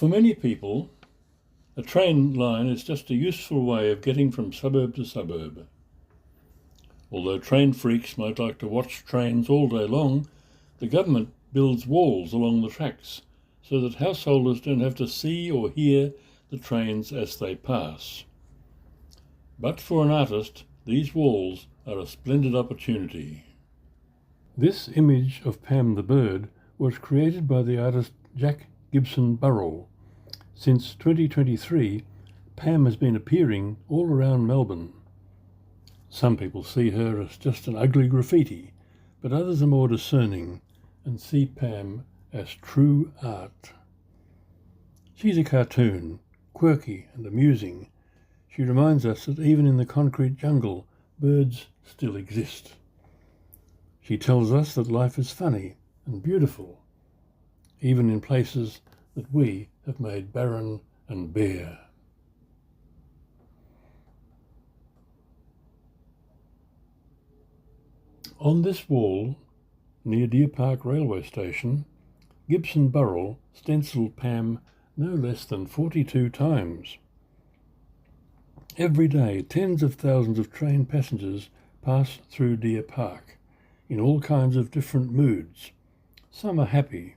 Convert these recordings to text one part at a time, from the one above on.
For many people, a train line is just a useful way of getting from suburb to suburb. Although train freaks might like to watch trains all day long, the government builds walls along the tracks so that householders don't have to see or hear the trains as they pass. But for an artist, these walls are a splendid opportunity. This image of Pam the bird was created by the artist Jack Gibson Burrell. Since 2023, Pam has been appearing all around Melbourne. Some people see her as just an ugly graffiti, but others are more discerning and see Pam as true art. She's a cartoon, quirky and amusing. She reminds us that even in the concrete jungle, birds still exist. She tells us that life is funny and beautiful, even in places that we have made barren and bare. On this wall, near Deer Park railway station, Gibson Burrell stenciled Pam no less than 42 times. Every day, tens of thousands of train passengers pass through Deer Park in all kinds of different moods. Some are happy,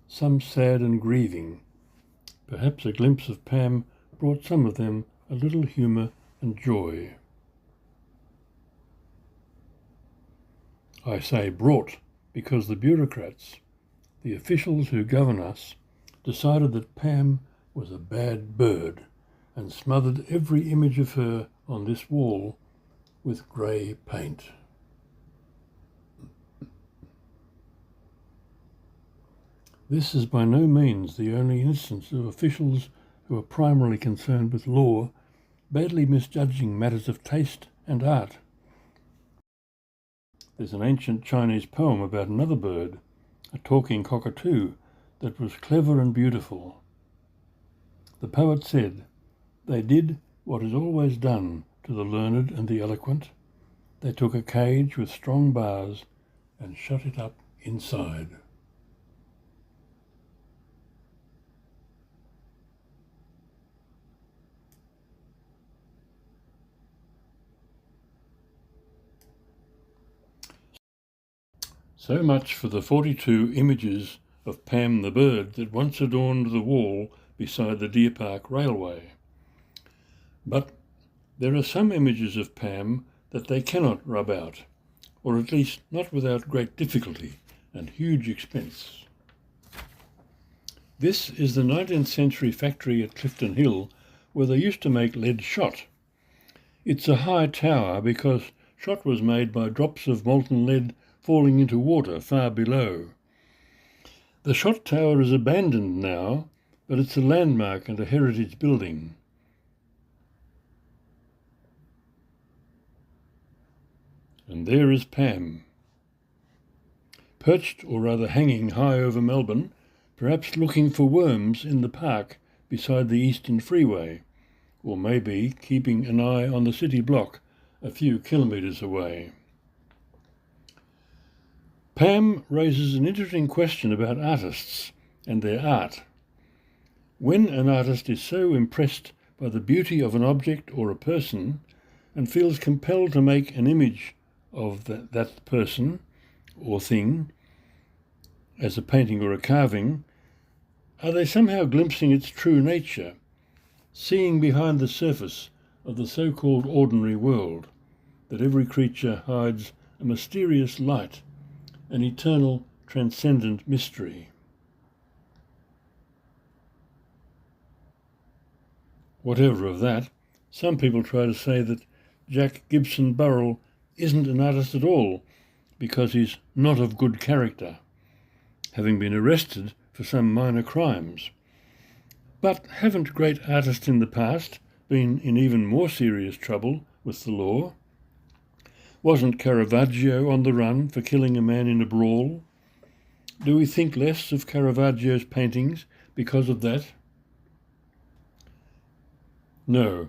some sad and grieving. Perhaps a glimpse of Pam brought some of them a little humour and joy. I say brought because the bureaucrats, the officials who govern us, decided that Pam was a bad bird and smothered every image of her on this wall with grey paint. This is by no means the only instance of officials who are primarily concerned with law badly misjudging matters of taste and art. There's an ancient Chinese poem about another bird, a talking cockatoo, that was clever and beautiful. The poet said, "They did what is always done to the learned and the eloquent. They took a cage with strong bars and shut it up inside." So much for the 42 images of Pam the bird that once adorned the wall beside the Deer Park Railway. But there are some images of Pam that they cannot rub out, or at least not without great difficulty and huge expense. This is the 19th century factory at Clifton Hill where they used to make lead shot. It's a high tower because shot was made by drops of molten lead falling into water far below. The shot tower is abandoned now, but it's a landmark and a heritage building. And there is Pam, perched or rather hanging high over Melbourne, perhaps looking for worms in the park beside the Eastern Freeway, or maybe keeping an eye on the city block a few kilometres away. Pam raises an interesting question about artists and their art. When an artist is so impressed by the beauty of an object or a person and feels compelled to make an image of that person or thing as a painting or a carving, are they somehow glimpsing its true nature, seeing behind the surface of the so-called ordinary world, that every creature hides a mysterious light, an eternal, transcendent mystery? Whatever of that, some people try to say that Jack Gibson Burrell isn't an artist at all because he's not of good character, having been arrested for some minor crimes. But haven't great artists in the past been in even more serious trouble with the law? Wasn't Caravaggio on the run for killing a man in a brawl? Do we think less of Caravaggio's paintings because of that? No.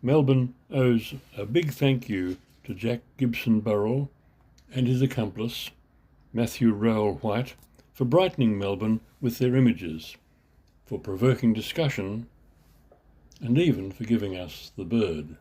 Melbourne owes a big thank you to Jack Gibson Burrell and his accomplice, Matthew Rowell White, for brightening Melbourne with their images. for provoking discussion, and even for giving us the bird.